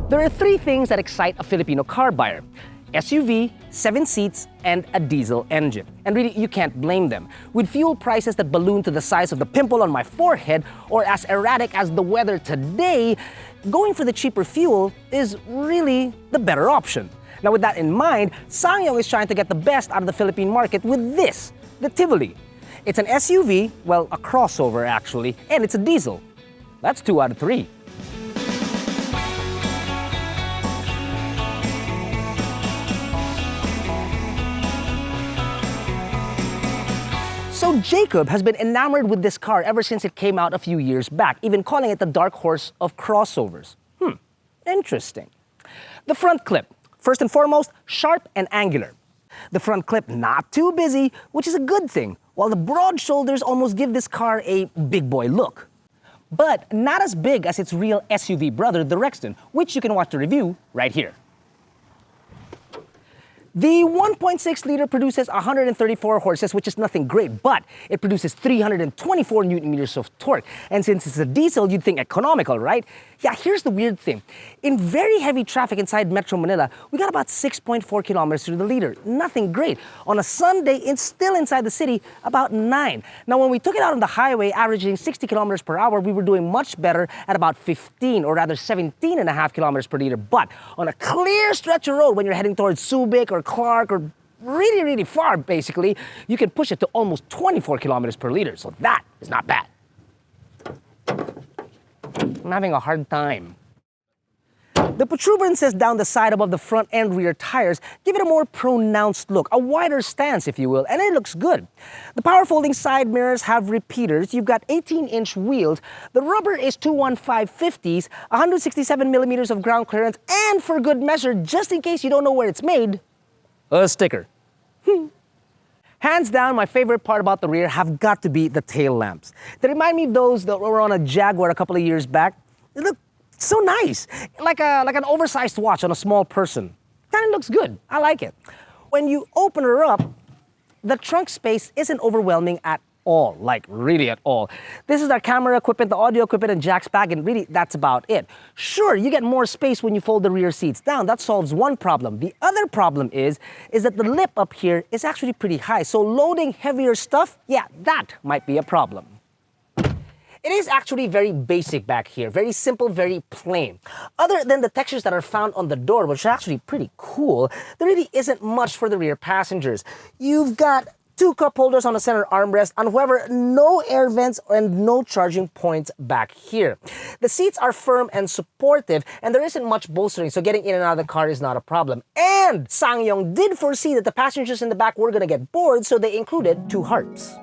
There are three things that excite a Filipino car buyer: SUV, 7 seats, and a diesel engine. And really, you can't blame them. With fuel prices that balloon to the size of the pimple on my forehead, or as erratic as the weather today, going for the cheaper fuel is really the better option. Now with that in mind, SsangYong is trying to get the best out of the Philippine market with this, the Tivoli. It's an SUV, well, a crossover actually, and it's a diesel. That's 2 out of 3. So Jacob has been enamored with this car ever since it came out a few years back, even calling it the dark horse of crossovers. Interesting. The front clip, first and foremost, sharp and angular. The front clip not too busy, which is a good thing, while the broad shoulders almost give this car a big boy look. But not as big as its real SUV brother, the Rexton, which you can watch the review right here. The 1.6-liter produces 134 horses, which is nothing great, but it produces 324 Nm of torque. And since it's a diesel, you'd think economical, right? Yeah, here's the weird thing. In very heavy traffic inside Metro Manila, we got about 6.4 kilometers to the liter. Nothing great. On a Sunday, it's still inside the city, about 9. Now, when we took it out on the highway, averaging 60 kilometers per hour, we were doing much better at about 15, or rather 17.5 kilometers per liter. But on a clear stretch of road, when you're heading towards Subic or Clark or really, really far, basically, you can push it to almost 24 kilometers per liter. So that is not bad. I'm having a hard time. The protuberances down the side above the front and rear tires give it a more pronounced look, a wider stance, if you will, and it looks good. The power folding side mirrors have repeaters. You've got 18-inch wheels. The rubber is 215/50s, 167 millimeters of ground clearance, and for good measure, just in case you don't know where it's made, a sticker. Hands down, my favorite part about the rear have got to be the tail lamps. They remind me of those that were on a Jaguar a couple of years back. They look so nice, like an oversized watch on a small person. Kind of looks good. I like it. When you open her up, the trunk space isn't overwhelming at all, like really at all. This is our camera equipment, the audio equipment, and jack's bag, and really that's about it. Sure, you get more space when you fold the rear seats down. That solves one problem. The other problem is that the lip up here is actually pretty high, so loading heavier stuff, yeah, that might be a problem. It is actually very basic back here, very simple, very plain. Other than the textures that are found on the door, which are actually pretty cool, there really isn't much for the rear passengers. You've got 2 cup holders on the center armrest, and however, no air vents and no charging points back here. The seats are firm and supportive, and there isn't much bolstering, so getting in and out of the car is not a problem. And SsangYong did foresee that the passengers in the back were gonna get bored, so they included 2 harps.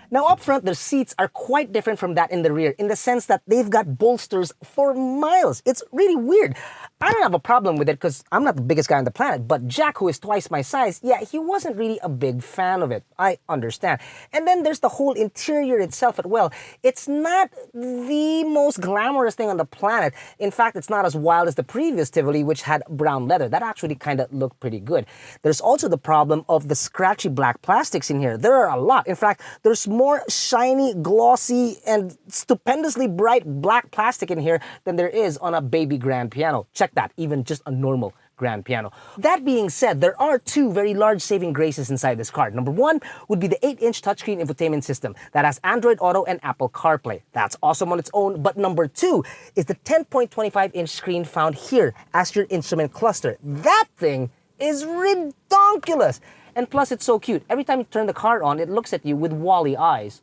Now up front, the seats are quite different from that in the rear, in the sense that they've got bolsters for miles. It's really weird. I don't have a problem with it because I'm not the biggest guy on the planet, but Jack, who is twice my size, yeah, he wasn't really a big fan of it. I understand. And then there's the whole interior itself as well. It's not the most glamorous thing on the planet. In fact, it's not as wild as the previous Tivoli, which had brown leather. That actually kind of looked pretty good. There's also the problem of the scratchy black plastics in here. There are a lot. In fact, there's more shiny, glossy, and stupendously bright black plastic in here than there is on a baby grand piano. Check that, even just a normal grand piano. That being said, there are 2 very large saving graces inside this car. Number 1 would be the 8-inch touchscreen infotainment system that has Android Auto and Apple CarPlay. That's awesome on its own, but number 2 is the 10.25-inch screen found here as your instrument cluster. That thing is redonkulous. And plus, it's so cute. Every time you turn the car on, it looks at you with Wally eyes.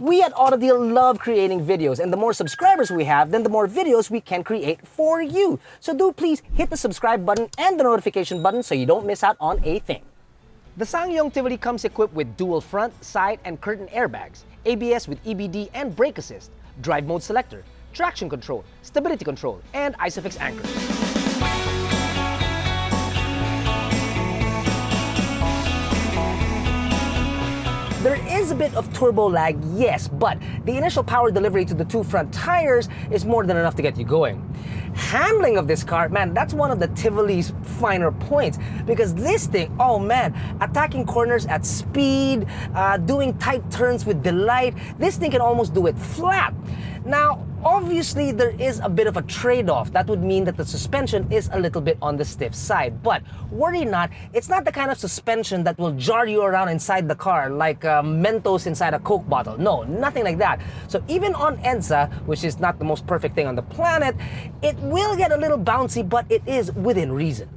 We at AutoDeal love creating videos, and the more subscribers we have, then the more videos we can create for you. So do please hit the subscribe button and the notification button so you don't miss out on a thing. The SsangYong Tivoli comes equipped with dual front, side, and curtain airbags, ABS with EBD and brake assist, drive mode selector, traction control, stability control, and ISOFIX anchors. There is a bit of turbo lag, yes, but the initial power delivery to the 2 front tires is more than enough to get you going. Handling of this car, man, that's one of the Tivoli's finer points, because this thing, oh man, attacking corners at speed, doing tight turns with delight, this thing can almost do it flat. Now, obviously, there is a bit of a trade-off. That would mean that the suspension is a little bit on the stiff side. But worry not, it's not the kind of suspension that will jar you around inside the car like Mentos inside a Coke bottle. No, nothing like that. So even on EDSA, which is not the most perfect thing on the planet, it will get a little bouncy, but it is within reason.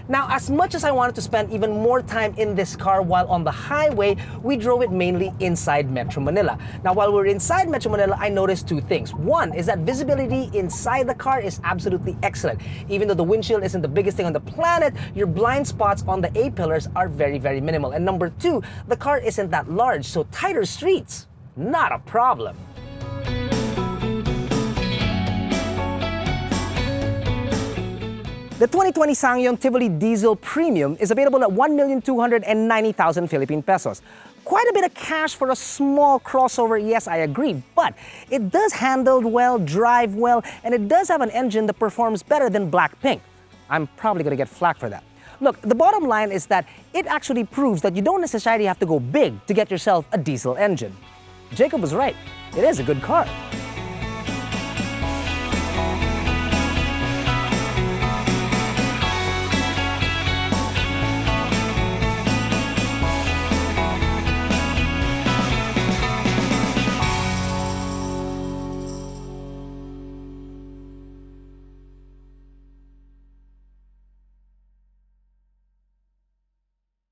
Now, as much as I wanted to spend even more time in this car while on the highway, we drove it mainly inside Metro Manila. Now, while we're inside Metro Manila, I noticed two things. One is that visibility inside the car is absolutely excellent. Even though the windshield isn't the biggest thing on the planet, your blind spots on the A-pillars are very, very minimal. And number two, the car isn't that large, so tighter streets, not a problem. The 2020 SsangYong Tivoli Diesel Premium is available at 1,290,000 Philippine pesos. Quite a bit of cash for a small crossover, yes, I agree, but it does handle well, drive well, and it does have an engine that performs better than Blackpink. I'm probably gonna get flack for that. Look, the bottom line is that it actually proves that you don't necessarily have to go big to get yourself a diesel engine. Jacob was right. It is a good car.